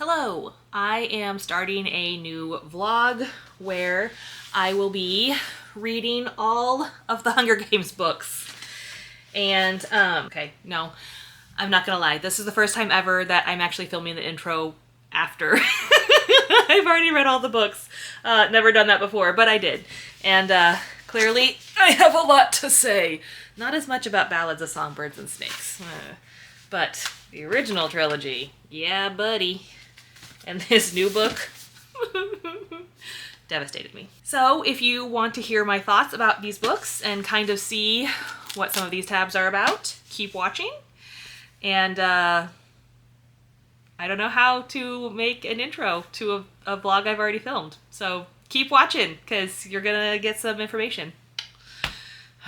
Hello, I am starting a new vlog where I will be reading all of the Hunger Games books. And, okay, no, I'm not gonna lie. This is the first time ever that I'm actually filming the intro after. I've already read all the books. Never done that before, but I did. And, clearly I have a lot to say. Not as much about Ballads of Songbirds and Snakes. But the original trilogy, yeah, buddy. And this new book devastated me. So if you want to hear my thoughts about these books and kind of see what some of these tabs are about, keep watching. And I don't know how to make an intro to a vlog I've already filmed. So keep watching because you're gonna get some information.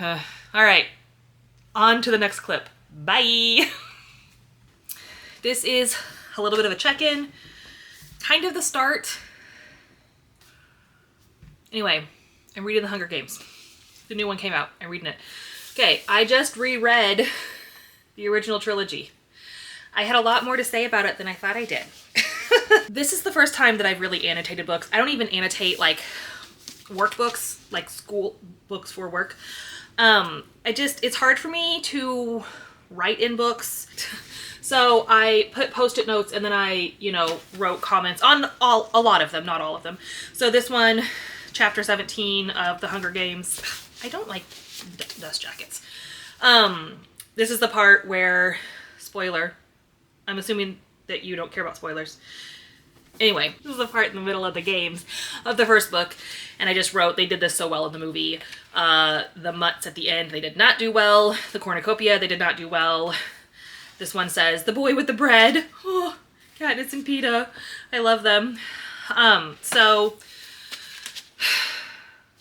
All right, on to the next clip. Bye. This is a little bit of a check-in. Kind of the start. Anyway, I'm reading The Hunger Games. The new one came out. I'm reading it. Okay, I just reread the original trilogy. I had a lot more to say about it than I thought I did. This is the first time that I've really annotated books. I don't even annotate like workbooks, like school books for work. It's hard for me to write in books. So I put post-it notes and then I, wrote comments on a lot of them, not all of them. So this one, chapter 17 of The Hunger Games. I don't like dust jackets. This is the part where, spoiler, I'm assuming that you don't care about spoilers. Anyway, this is the part in the middle of the games of the first book. And I just wrote, they did this so well in the movie. The mutts at the end, they did not do well. The cornucopia, they did not do well. This one says, the boy with the bread. Oh, Katniss and Peeta. I love them. So,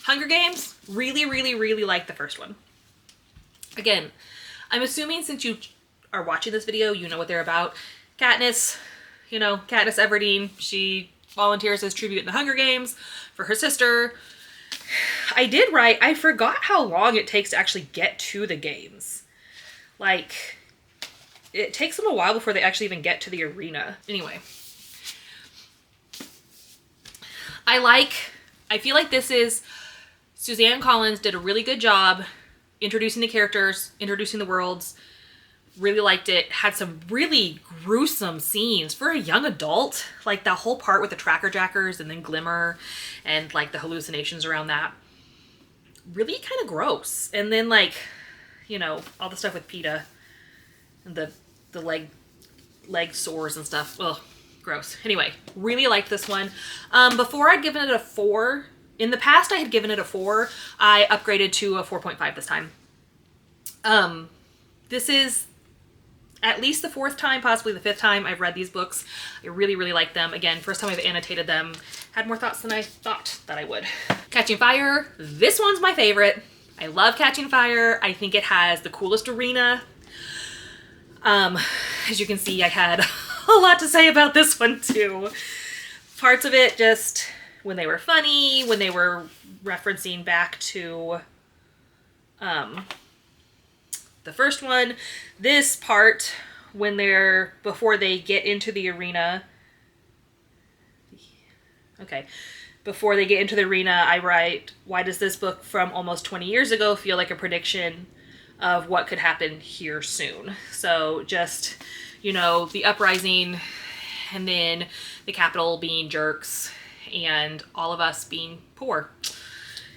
Hunger Games, really, really, really like the first one. Again, I'm assuming since you are watching this video, you know what they're about. Katniss, Katniss Everdeen, she volunteers as tribute in the Hunger Games for her sister. I did write, I forgot how long it takes to actually get to the games. Like, it takes them a while before they actually even get to the arena. Anyway. I feel like this is, Suzanne Collins did a really good job introducing the characters, introducing the worlds. Really liked it. Had some really gruesome scenes for a young adult. Like the whole part with the tracker jackers and then Glimmer and like the hallucinations around that. Really kind of gross. And then like, all the stuff with Peeta. And the leg sores and stuff. Ugh, gross. Anyway, really liked this one. Before I'd given it a 4. In the past I had given it a 4. I upgraded to a 4.5 this time. This is at least the 4th time, possibly the 5th time I've read these books. I really, really like them. Again, first time I've annotated them. Had more thoughts than I thought that I would. Catching Fire. This one's my favorite. I love Catching Fire. I think it has the coolest arena. As you can see, I had a lot to say about this one too. Parts of it just, when they were funny, when they were referencing back to, the first one. This part, when before they get into the arena. Okay. Before they get into the arena, I write, why does this book from almost 20 years ago feel like a prediction of what could happen here soon? So just, the uprising and then the Capitol being jerks and all of us being poor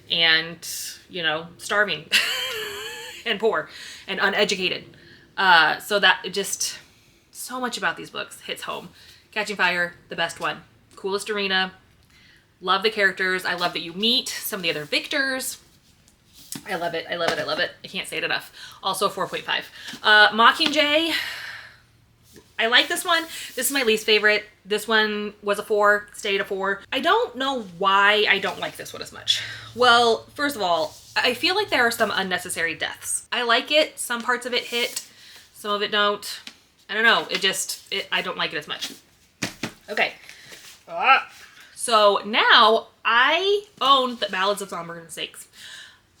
and, starving and poor and uneducated. So that just, so much about these books hits home. Catching Fire, the best one. Coolest arena. Love the characters. I love that you meet some of the other victors. I love it. I love it. I love it. I can't say it enough. Also 4.5. Mockingjay. I like this one. This is my least favorite. This one was a 4, stayed a 4. I don't know why I don't like this one as much. Well, first of all, I feel like there are some unnecessary deaths. I like it. Some parts of it hit. Some of it don't. I don't know. I don't like it as much. Okay. So now I own the Ballads of Songbirds and Snakes.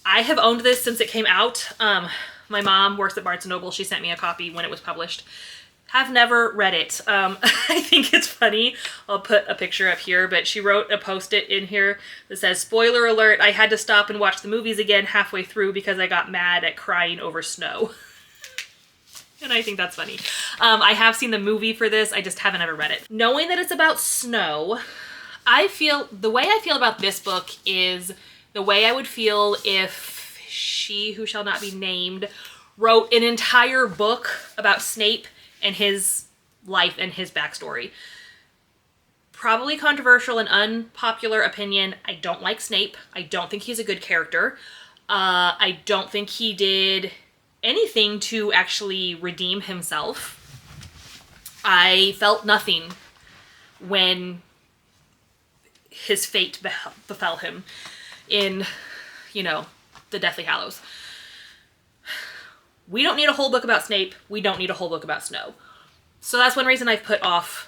I have owned this since it came out. My mom works at Barnes & Noble. She sent me a copy when it was published. Have never read it. I think it's funny. I'll put a picture up here, but she wrote a post-it in here that says, "Spoiler alert, I had to stop and watch the movies again halfway through because I got mad at crying over snow." And I think that's funny. I have seen the movie for this, I just haven't ever read it. Knowing that it's about snow, the way I feel about this book is the way I would feel if She Who Shall Not Be Named wrote an entire book about Snape and his life and his backstory. Probably controversial and unpopular opinion. I don't like Snape. I don't think he's a good character. I don't think he did anything to actually redeem himself. I felt nothing when his fate befell him in, the Deathly Hallows. We don't need a whole book about Snape. We don't need a whole book about Snow. So that's one reason I've put off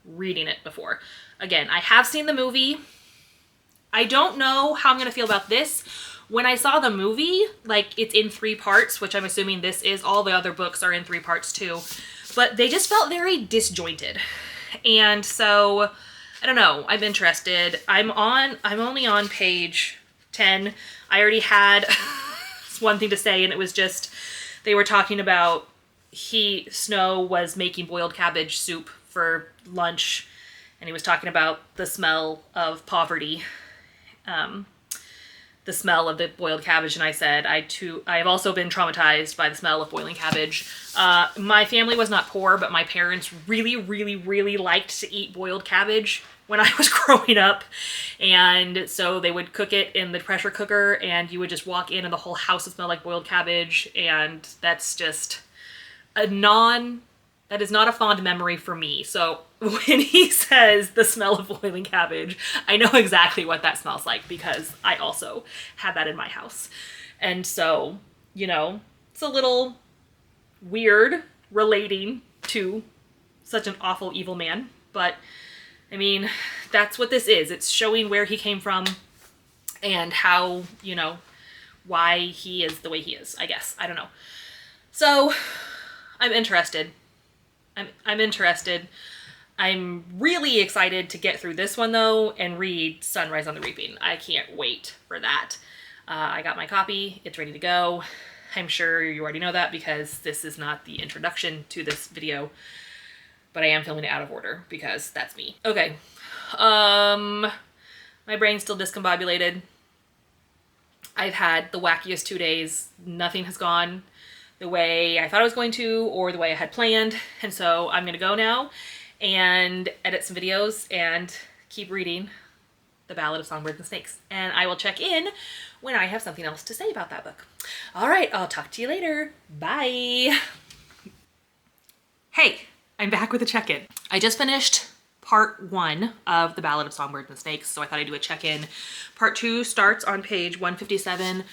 reading it before. Again, I have seen the movie. I don't know how I'm going to feel about this. When I saw the movie, it's in 3 parts, which I'm assuming this is. All the other books are in 3 parts too. But they just felt very disjointed. And so, I don't know. I'm interested. I'm only on page 10. I already had one thing to say, and it was just, they were talking about Snow was making boiled cabbage soup for lunch, and he was talking about the smell of poverty, the smell of the boiled cabbage, and I said, I have also been traumatized by the smell of boiling cabbage. My family was not poor, but my parents really, really, really liked to eat boiled cabbage when I was growing up, and so they would cook it in the pressure cooker, and you would just walk in and the whole house would smell like boiled cabbage, and that's just that is not a fond memory for me. So when he says the smell of boiling cabbage, I know exactly what that smells like because I also had that in my house. And so, it's a little weird relating to such an awful, evil man. But, I mean, that's what this is. It's showing where he came from and how, why he is the way he is, I guess. I don't know. So, I'm interested. I'm interested. I'm really excited to get through this one, though, and read Sunrise on the Reaping. I can't wait for that. I got my copy. It's ready to go. I'm sure you already know that because this is not the introduction to this video, but I am filming it out of order because that's me. Okay. My brain's still discombobulated. I've had the wackiest 2 days. Nothing has gone the way I thought I was going to or the way I had planned. And so I'm going to go now and edit some videos and keep reading The Ballad of Songbirds and Snakes. And I will check in when I have something else to say about that book. All right, I'll talk to you later. Bye. Hey, I'm back with a check-in. I just finished part 1 of The Ballad of Songbirds and Snakes, so I thought I'd do a check-in. Part 2 starts on page 157.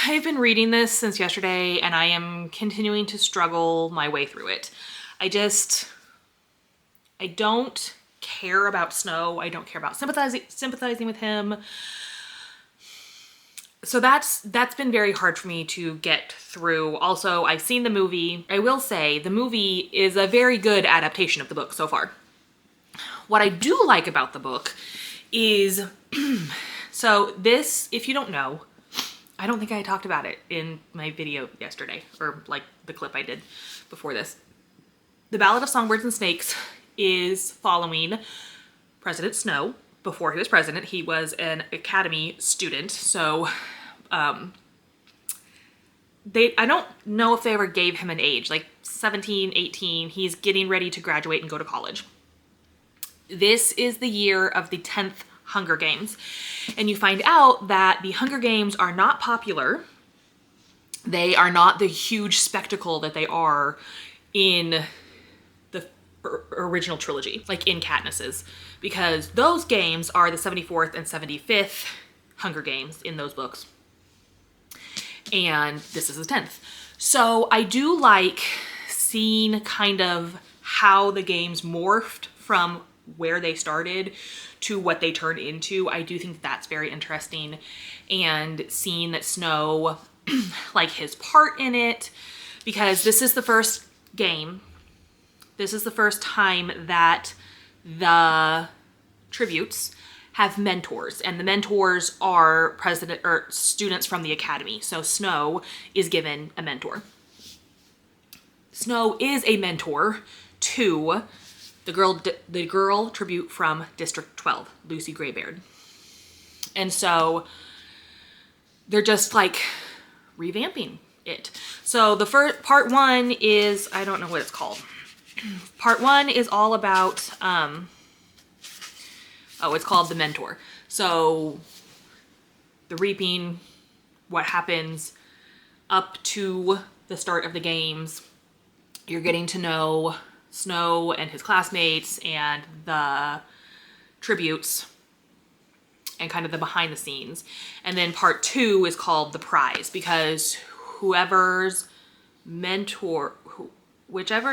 I've been reading this since yesterday, and I am continuing to struggle my way through it. I don't care about Snow. I don't care about sympathizing with him. So that's been very hard for me to get through. Also, I've seen the movie. I will say the movie is a very good adaptation of the book so far. What I do like about the book is, so this, if you don't know, I don't think I talked about it in my video yesterday, or the clip I did before this. The Ballad of Songbirds and Snakes is following President Snow. Before he was president, he was an academy student, so I don't know if they ever gave him an age, 17, 18, he's getting ready to graduate and go to college. This is the year of the 10th Hunger Games, and you find out that the Hunger Games are not popular. They are not the huge spectacle that they are in the original trilogy, like in Katniss's, because those games are the 74th and 75th Hunger Games in those books, and this is the 10th. So I do like seeing kind of how the games morphed from where they started to what they turned into. I do think that's very interesting, and seeing that Snow, his part in it, because this is the first game This is the first time that the tributes have mentors, and the mentors are students from the academy. So Snow is given a mentor. Snow is a mentor to the girl tribute from District 12, Lucy Greybeard. And so they're just like revamping it. So the first part 1 is, I don't know what it's called. Part 1 is all about, it's called The Mentor. So the reaping, what happens up to the start of the games. You're getting to know Snow and his classmates and the tributes and kind of the behind the scenes. And then part 2 is called The Prize, because whichever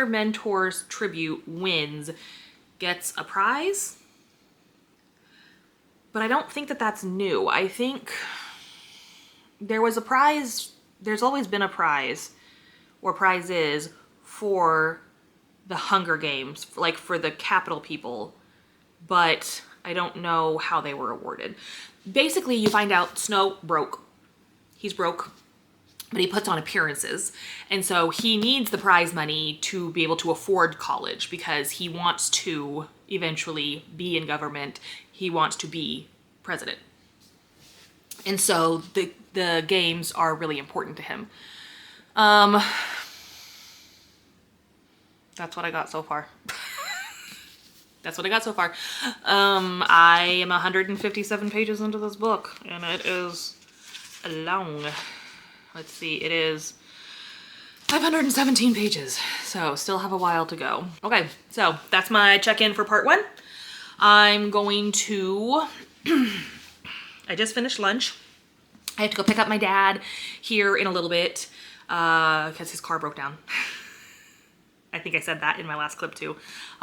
mentor's tribute wins gets a prize. But I don't think that that's new. I think there was a prize, there's always been a prize or prizes for the Hunger Games, like for the capital people, but I don't know how they were awarded. Basically, you find out Snow broke. He's broke, but he puts on appearances. And so he needs the prize money to be able to afford college because he wants to eventually be in government. He wants to be president. And so the games are really important to him. That's what I got so far. That's what I got so far. I am 157 pages into this book, and it is long. Let's see, it is 517 pages, so still have a while to go. Okay, so that's my check-in for part 1. I'm going to... I just finished lunch. I have to go pick up my dad here in a little bit because his car broke down. I think I said that in my last clip too.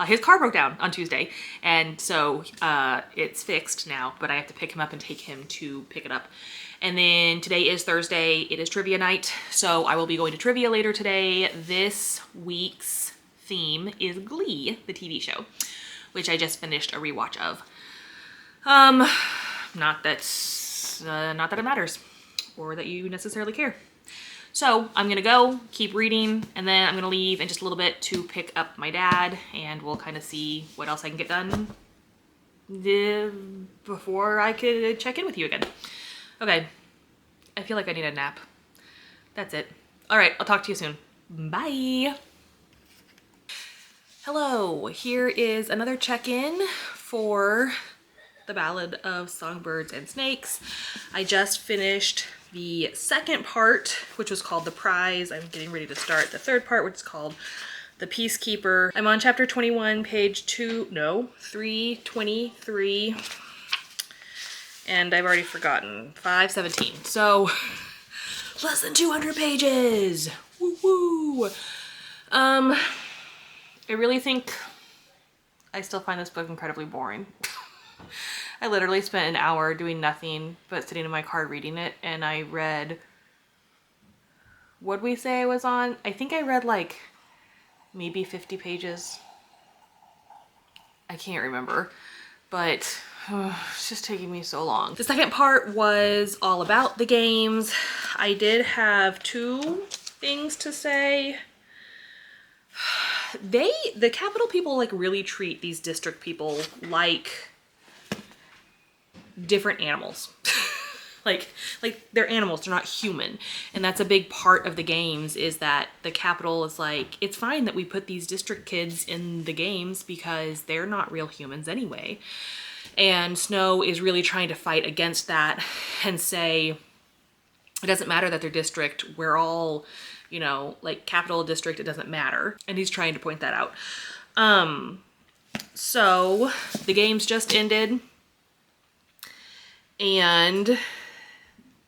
His car broke down on Tuesday, and so it's fixed now, but I have to pick him up and take him to pick it up. And then today is Thursday. It is trivia night, so I will be going to trivia later today. This week's theme is Glee, the TV show, which I just finished a rewatch of. Not that it matters, or that you necessarily care. So I'm gonna go keep reading, and then I'm gonna leave in just a little bit to pick up my dad, and we'll kind of see what else I can get done before I could check in with you again. Okay, I feel like I need a nap. That's it. All right, I'll talk to you soon. Bye. Hello, here is another check-in for The Ballad of Songbirds and Snakes. I just finished the second part, which was called The Prize. I'm getting ready to start the third part, which is called The Peacekeeper. I'm on chapter 21, page 323, and I've already forgotten, 517. So, less than 200 pages! Woo-woo! I really think I still find this book incredibly boring. I literally spent an hour doing nothing but sitting in my car reading it, and I read, what'd we say I was on? I think I read like maybe 50 pages. I can't remember, but it's just taking me so long. The second part was all about the games. I did have 2 things to say. The capital people like really treat these district people like different animals. like they're animals, they're not human. And that's a big part of the games, is that the capital is like, it's fine that we put these district kids in the games because they're not real humans anyway. And Snow is really trying to fight against that and say, it doesn't matter that they're district, we're all, you know, like capital district, it doesn't matter. And he's trying to point that out. So the games just ended, and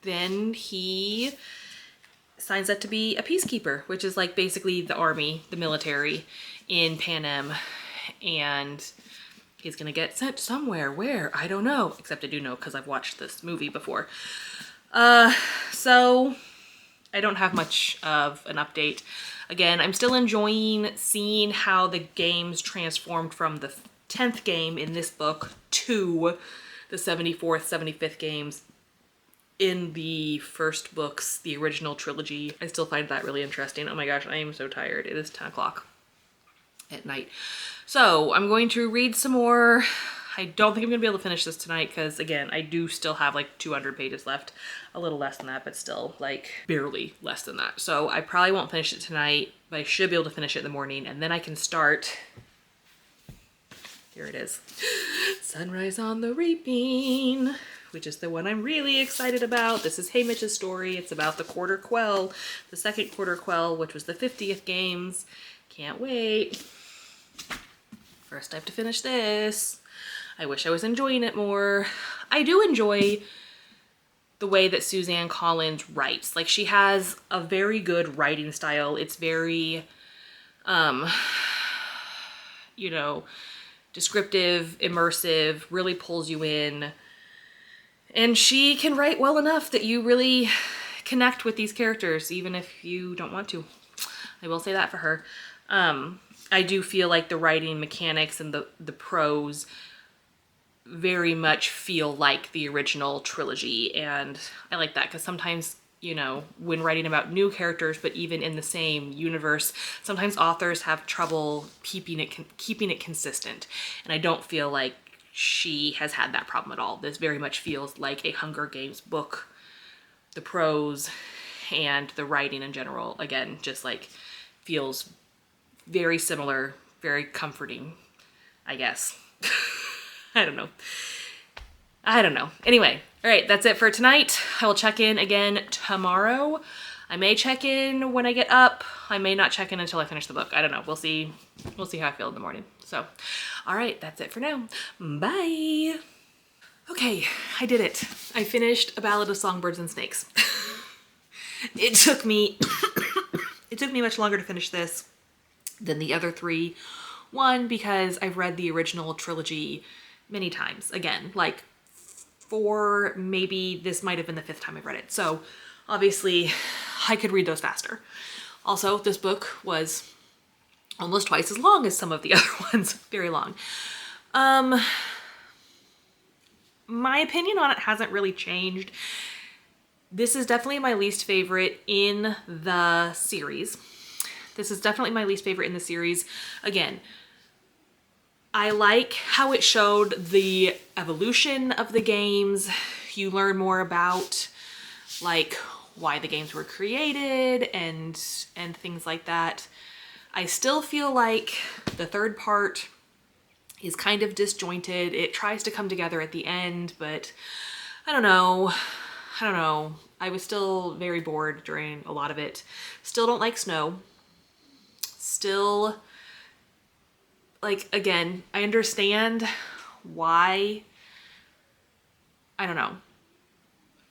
then he signs up to be a peacekeeper, which is like basically the army, the military in Panem, and he's gonna get sent somewhere. Where? I don't know, except I do know because I've watched this movie before. So I don't have much of an update. Again, I'm still enjoying seeing how the games transformed from the 10th game in this book to the 74th, 75th games in the first books, the original trilogy. I still find that really interesting. Oh my gosh, I am so tired. It is 10 o'clock at night. So I'm going to read some more. I don't think I'm gonna be able to finish this tonight because, again, I do still have like 200 pages left. A little less than that, but still like barely less than that. So I probably won't finish it tonight, but I should be able to finish it in the morning, and then I can start. Here it is. Sunrise on the Reaping, which is the one I'm really excited about. This is Haymitch's story. It's about the Quarter Quell, the second Quarter Quell, which was the 50th games. Can't wait. First I have to finish this. I wish I was enjoying it more. I do enjoy the way that Suzanne Collins writes. Like, she has a very good writing style. It's very, you know, descriptive, immersive, really pulls you in. And she can write well enough that you really connect with these characters, even if you don't want to. I will say that for her. I do feel like the writing mechanics and the prose very much feel like the original trilogy, and I like that because sometimes, you know, when writing about new characters, but even in the same universe, sometimes authors have trouble keeping it consistent, and I don't feel like she has had that problem at all. This very much feels like a Hunger Games book. The prose and the writing in general, again, just like feels very similar, very comforting, I guess. I don't know. Anyway, all right, that's it for tonight. I will check in again tomorrow. I may check in when I get up. I may not check in until I finish the book. I don't know. We'll see. We'll see how I feel in the morning. So, all right, that's it for now. Bye. Okay, I did it. I finished A Ballad of Songbirds and Snakes. It took me much longer to finish this than the other three. One, because I've read the original trilogy many times. Again, like 4, maybe this might have been the 5th time I've read it. So obviously I could read those faster. Also, this book was almost twice as long as some of the other ones. Very long. My opinion on it hasn't really changed. This is definitely my least favorite in the series. Again, I like how it showed the evolution of the games. You learn more about like why the games were created and things like that. I still feel like the third part is kind of disjointed. It tries to come together at the end, but I don't know. I was still very bored during a lot of it. Still don't like snow. Still, like, again, I understand why. I don't know.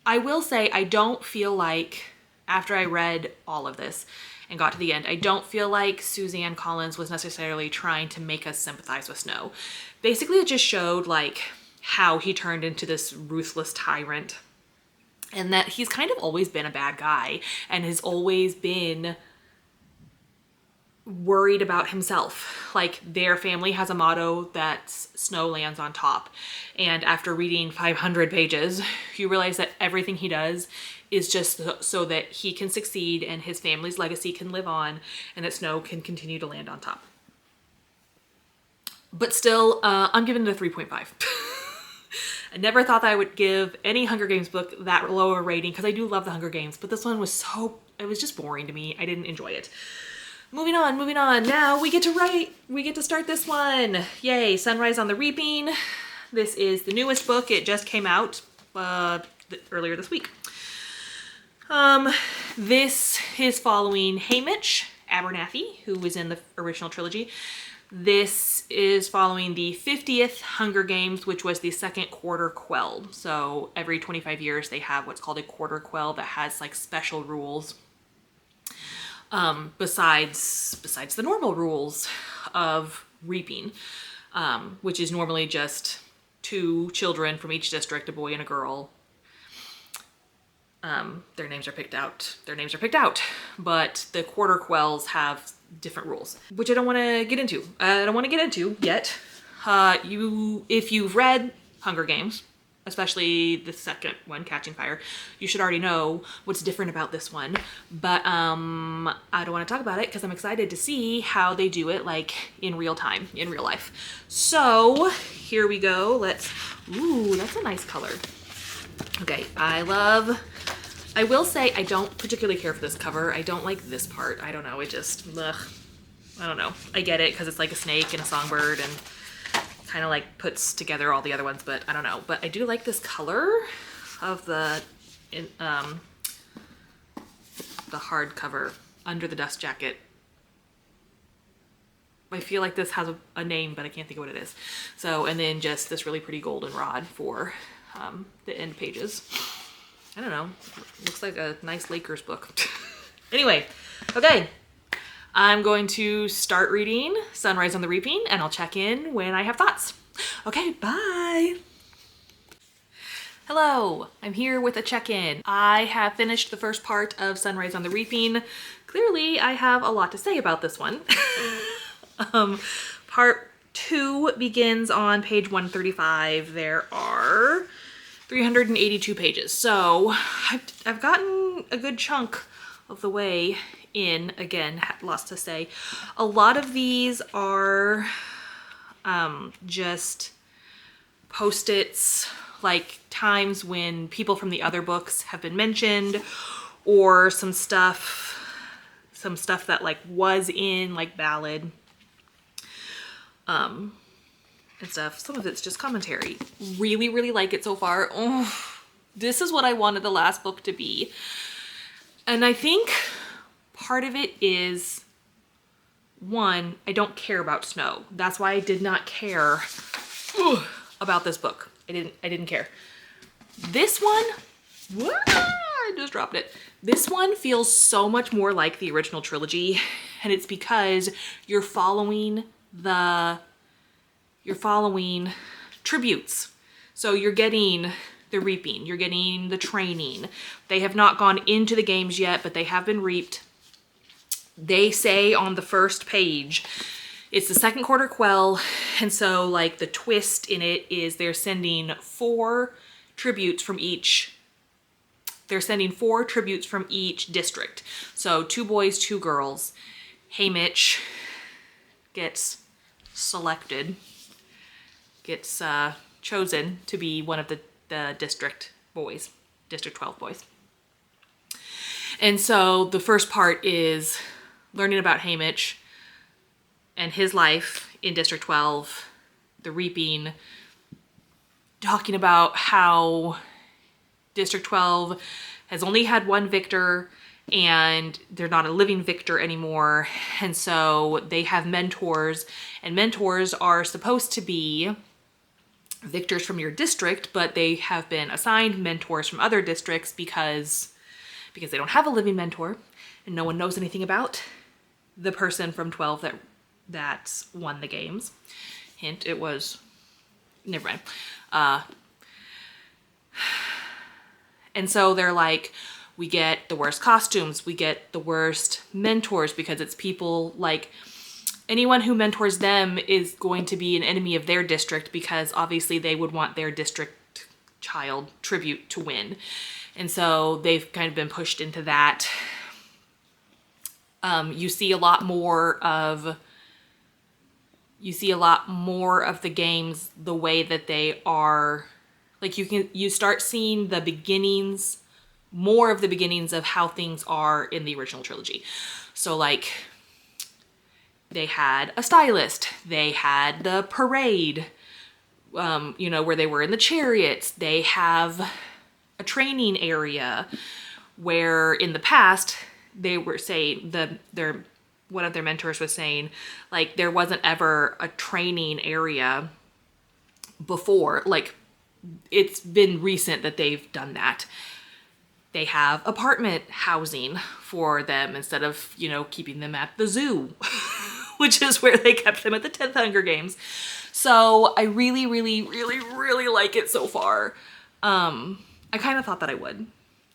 I will say I don't feel like, after I read all of this and got to the end, I don't feel like Suzanne Collins was necessarily trying to make us sympathize with Snow. Basically, it just showed like how he turned into this ruthless tyrant, and that he's kind of always been a bad guy and has always been worried about himself. Like, their family has a motto that Snow lands on top. And after reading 500 pages, you realize that everything he does is just so that he can succeed and his family's legacy can live on and that Snow can continue to land on top. But still, I'm giving it a 3.5. I never thought that I would give any Hunger Games book that low a rating because I do love the Hunger Games, but this one was it was just boring to me. I didn't enjoy it. Moving on. Now we get to write. We get to start this one. Yay, Sunrise on the Reaping. This is the newest book. It just came out earlier this week. This is following Haymitch Abernathy, who was in the original trilogy. This is following the 50th Hunger Games, which was the second Quarter Quell. So every 25 years they have what's called a Quarter Quell that has like special rules. Besides the normal rules of reaping, which is normally just 2 children from each district, a boy and a girl, their names are picked out. But the Quarter Quells have different rules, which I don't want to get into. I don't want to get into yet. If you've read Hunger Games, especially the second one, Catching Fire, you should already know what's different about this one. But I don't want to talk about it because I'm excited to see how they do it, like in real time, in real life. So here we go. Ooh, that's a nice color. Okay, I will say I don't particularly care for this cover. I don't like this part. I don't know, it just, ugh. I don't know. I get it because it's like a snake and a songbird and kind of like puts together all the other ones, but I don't know. But I do like this color of the hardcover under the dust jacket. I feel like this has a name, but I can't think of what it is. So, and then just this really pretty golden rod for the end pages. I don't know. Looks like a nice Lakers book. Anyway, okay. I'm going to start reading Sunrise on the Reaping, and I'll check in when I have thoughts. Okay, bye. Hello, I'm here with a check-in. I have finished the first part of Sunrise on the Reaping. Clearly, I have a lot to say about this one. Part 2 begins on page 135. There are 382 pages. So I've gotten a good chunk of the way in. Again, lots to say. A lot of these are just post-its, like times when people from the other books have been mentioned, or some stuff that like was in like Ballad and stuff. Some of it's just commentary. Really, really like it so far. Oh, this is what I wanted the last book to be. And I think part of it is, one, I don't care about snow. That's why I did not care about this book. I didn't care. This one, I just dropped it. This one feels so much more like the original trilogy, and it's because you're following tributes. So you're getting the reaping, you're getting the training. They have not gone into the games yet, but they have been reaped. They say on the first page, it's the second Quarter Quell, and so like the twist in it is they're sending 4 tributes from each. They're sending 4 tributes from each district. So 2 boys, 2 girls. Haymitch gets selected, gets chosen to be one of the district boys, District 12 boys. And so the first part is learning about Haymitch and his life in District 12, the reaping, talking about how District 12 has only had 1 victor and they're not a living victor anymore. And so they have mentors, and mentors are supposed to be victors from your district, but they have been assigned mentors from other districts because they don't have a living mentor and no one knows anything about the person from 12 that won the games. Hint, it was, never mind. And so they're like, we get the worst costumes, we get the worst mentors, because it's people like, anyone who mentors them is going to be an enemy of their district, because obviously they would want their district child tribute to win. And so they've kind of been pushed into that. You see a lot more of the games the way that they are. Like you start seeing the beginnings, more of the beginnings of how things are in the original trilogy. So like, they had a stylist, they had the parade, where they were in the chariots. They have a training area where in the past they were saying, one of their mentors was saying, like, there wasn't ever a training area before. Like, it's been recent that they've done that. They have apartment housing for them instead of, keeping them at the zoo, which is where they kept them at the 10th Hunger Games. So I really, really, really, really like it so far. I kind of thought that I would.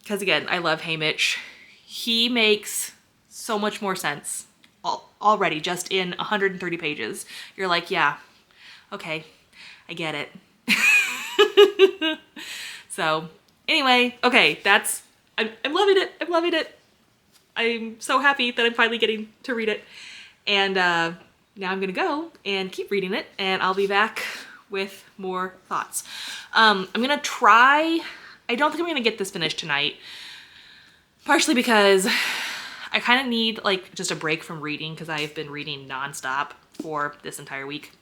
because again, I love Haymitch. He makes so much more sense already just in 130 pages. You're like, yeah, okay, I get it. So anyway, okay, I'm loving it. I'm loving it. I'm so happy that I'm finally getting to read it. And now I'm gonna go and keep reading it, and I'll be back with more thoughts. I'm gonna try, I don't think I'm gonna get this finished tonight, partially because I kind of need like just a break from reading because I've been reading nonstop for this entire week.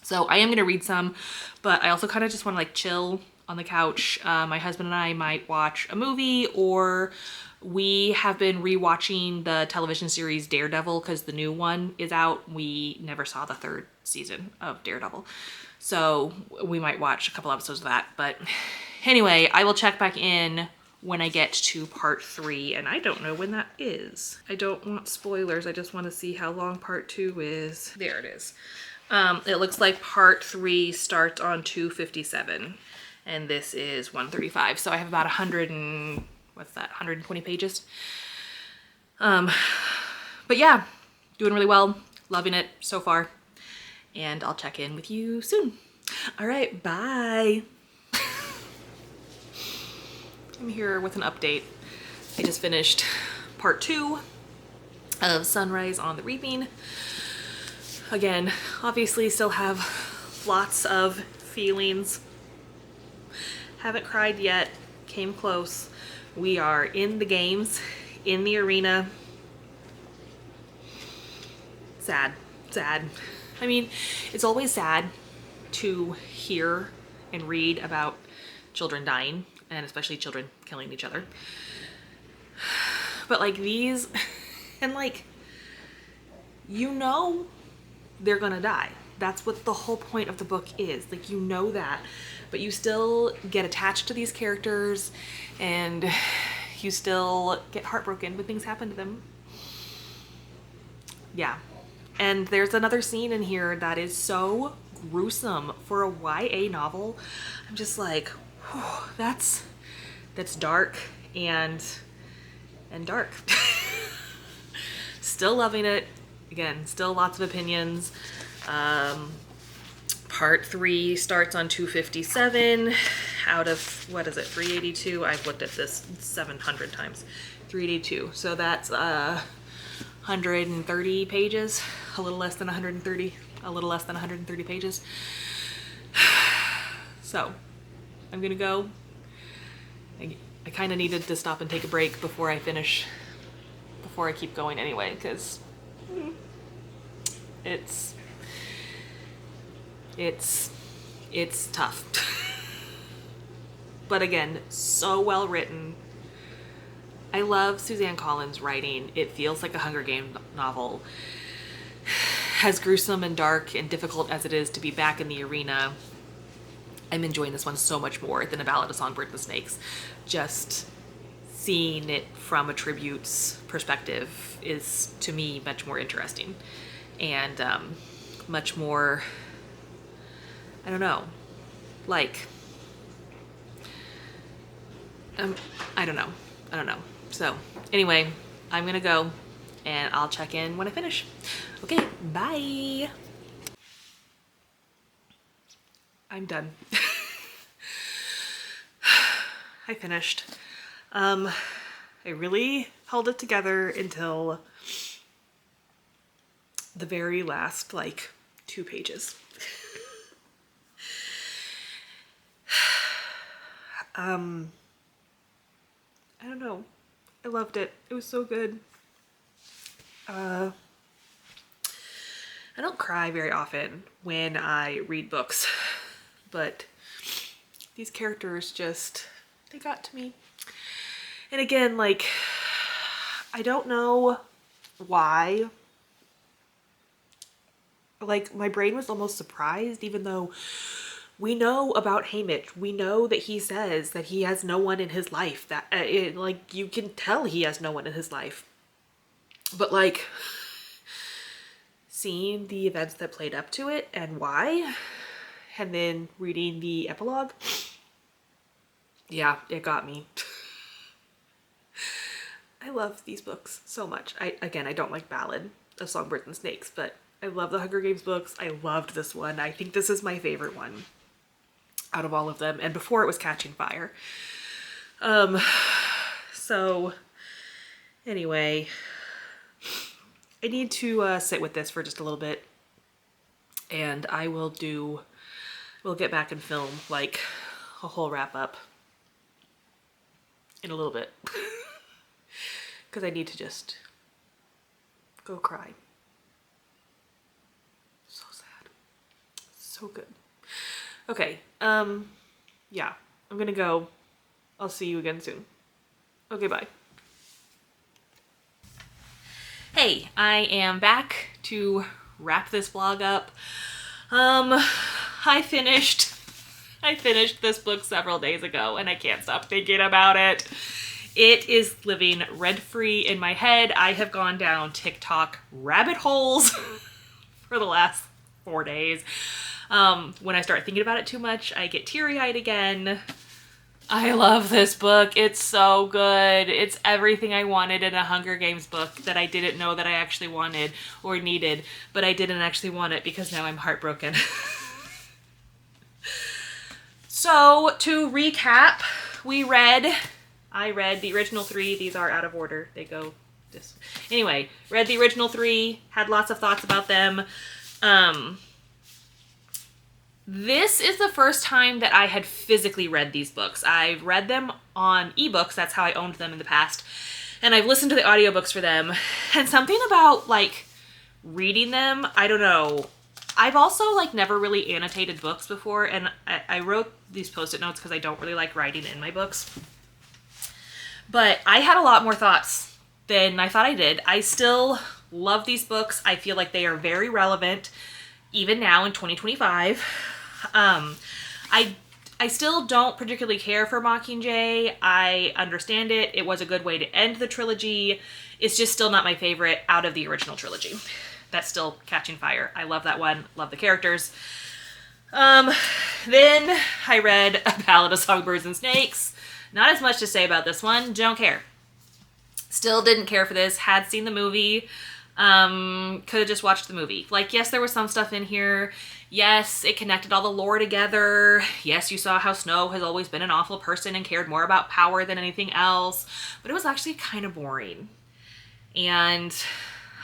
So I am gonna read some, but I also kind of just want to like chill on the couch. My husband and I might watch a movie, or we have been rewatching the television series Daredevil because the new one is out. We never saw the 3rd season of Daredevil, so we might watch a couple episodes of that. But anyway, I will check back in when I get to part 3, and I don't know when that is. I don't want spoilers. I just want to see how long part 2 is. There it is. It looks like part 3 starts on 257, and this is 135. So I have about 120 pages. But yeah, doing really well. Loving it so far. And I'll check in with you soon. All right, bye. I'm here with an update. I just finished part 2 of Sunrise on the Reaping. Again, obviously still have lots of feelings. Haven't cried yet, came close. We are in the games, in the arena. Sad, sad. I mean, it's always sad to hear and read about children dying, and especially children killing each other. But like these, and like, you know they're gonna die. That's what the whole point of the book is. Like, you know that, but you still get attached to these characters, and you still get heartbroken when things happen to them. Yeah. And there's another scene in here that is so gruesome for a YA novel. I'm just like, whew, that's dark and dark. Still loving it. Again, still lots of opinions. Part 3 starts on 257 out of, what is it, 382? I've looked at this 700 times. 382. So that's 130 pages, a little less than 130 pages. So I'm gonna go. I kind of needed to stop and take a break before I finish, before I keep going anyway, because it's tough. But again, so well written. I love Suzanne Collins' writing. It feels like a Hunger Games novel. As gruesome and dark and difficult as it is to be back in the arena, I'm enjoying this one so much more than A Ballad of Songbirds and Snakes. Just seeing it from a tribute's perspective is, to me, much more interesting. And much more, I don't know, like, I don't know. So anyway, I'm gonna go and I'll check in when I finish. Okay, bye. I'm done. I finished. I really held it together until the very last, like, 2 pages. I don't know. I loved it. It was so good. I don't cry very often when I read books, but these characters just, they got to me. And again, like, I don't know why. Like, my brain was almost surprised, even though we know about Haymitch. We know that he says that he has no one in his life. That like, you can tell he has no one in his life. But like, seeing the events that played up to it and why, and then reading the epilogue, yeah, it got me. love these books so much. Again, I don't like Ballad of Songbirds and Snakes, but I love the Hunger Games books. I loved this one. I think this is my favorite one out of all of them. And before it was Catching Fire. So anyway, I need to sit with this for just a little bit, and we'll get back and film like a whole wrap up in a little bit. Because I need to just go cry. So sad. So good. Okay, yeah, I'm gonna go. I'll see you again soon. Okay, bye. Hey, I am back to wrap this vlog up. I finished this book several days ago and I can't stop thinking about it. It is living rent-free in my head. I have gone down TikTok rabbit holes for the last 4 days. When I start thinking about it too much, I get teary-eyed again. I love this book. It's so good. It's everything I wanted in a Hunger Games book that I didn't know that I actually wanted or needed, but I didn't actually want it because now I'm heartbroken. So, to recap, I read the original 3. These are out of order. They go this. Anyway, read the original 3, had lots of thoughts about them. This is the first time that I had physically read these books. I've read them on ebooks, that's how I owned them in the past, and I've listened to the audiobooks for them, and something about, like, reading them, I don't know. I've also, like, never really annotated books before, and I wrote these post-it notes because I don't really like writing in my books. But I had a lot more thoughts than I thought I did. I still love these books. I feel like they are very relevant, even now in 2025. I still don't particularly care for Mockingjay. I understand it. It was a good way to end the trilogy. It's just still not my favorite out of the original trilogy. That's still Catching Fire. I love that one. Love the characters. Then I read A Ballad of Songbirds and Snakes. Not as much to say about this one. Don't care. Still didn't care for this. Had seen the movie. Could have just watched the movie. Like, yes, there was some stuff in here. Yes, it connected all the lore together. Yes, you saw how Snow has always been an awful person and cared more about power than anything else. But it was actually kind of boring. And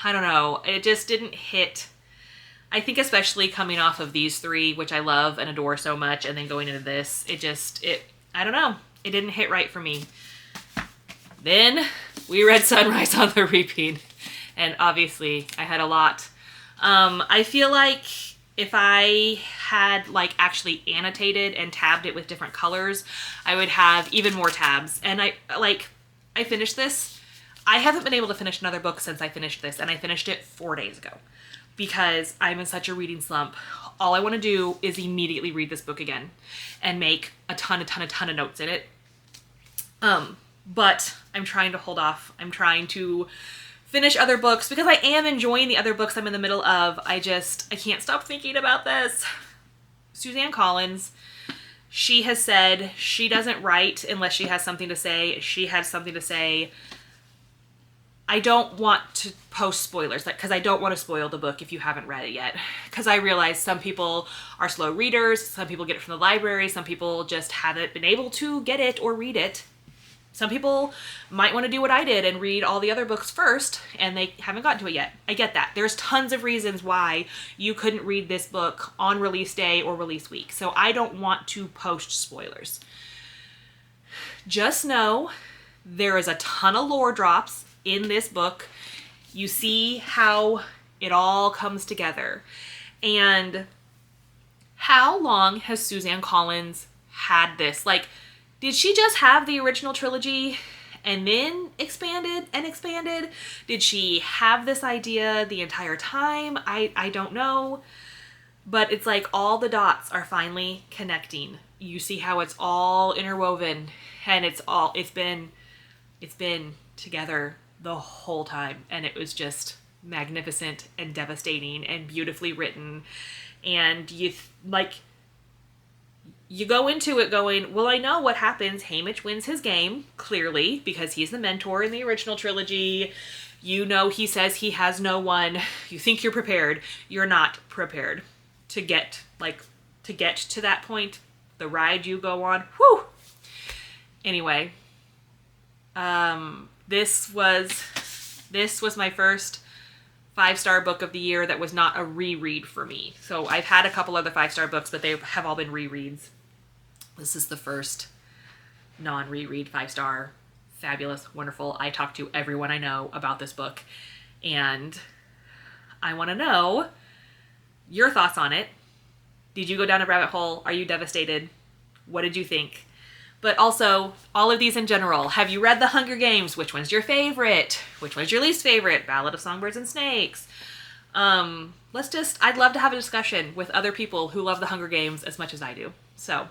I don't know, it just didn't hit. I think especially coming off of these 3, which I love and adore so much, and then going into this, I don't know, it didn't hit right for me. Then we read Sunrise on the Reaping, and obviously I had a lot. I feel like if I had, like, actually annotated and tabbed it with different colors, I would have even more tabs. And I finished this. I haven't been able to finish another book since I finished this, and I finished it 4 days ago because I'm in such a reading slump. All I want to do is immediately read this book again and make a ton of notes in it. But I'm trying to hold off. I'm trying to finish other books because I am enjoying the other books I'm in the middle of. I can't stop thinking about this. Suzanne Collins, she has said she doesn't write unless she has something to say. She had something to say. I don't want to post spoilers, because I don't want to spoil the book if you haven't read it yet. Because I realize some people are slow readers, some people get it from the library, some people just haven't been able to get it or read it. Some people might want to do what I did and read all the other books first, and they haven't gotten to it yet. I get that. There's tons of reasons why you couldn't read this book on release day or release week. So I don't want to post spoilers. Just know there is a ton of lore drops in this book. You see how it all comes together. And how long has Suzanne Collins had this? Like, did she just have the original trilogy and then expanded and expanded? Did she have this idea the entire time? I don't know. But it's like all the dots are finally connecting. You see how it's all interwoven, and it's been together the whole time, and it was just magnificent and devastating and beautifully written. And you go into it going, well, I know what happens. Haymitch wins his game, clearly, because he's the mentor in the original trilogy. You know he says he has no one. You think you're prepared. You're not prepared to get to that point. The ride you go on. Whew! Anyway, this was my first 5-star book of the year that was not a reread for me. So I've had a couple other 5-star books, but they have all been rereads. This is the first non-reread 5-star. Fabulous, wonderful. I talk to everyone I know about this book, and I want to know your thoughts on it. Did you go down a rabbit hole? Are you devastated? What did you think? But also, all of these in general. Have you read The Hunger Games? Which one's your favorite? Which one's your least favorite? Ballad of Songbirds and Snakes. I'd love to have a discussion with other people who love The Hunger Games as much as I do. So,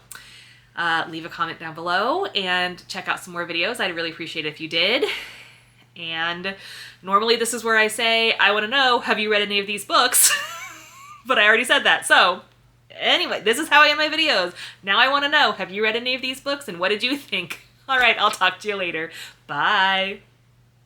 leave a comment down below and check out some more videos. I'd really appreciate it if you did. And normally this is where I say, I want to know, have you read any of these books? But I already said that, so... Anyway, this is how I end my videos. Now I want to know, have you read any of these books and what did you think? All right, I'll talk to you later. Bye.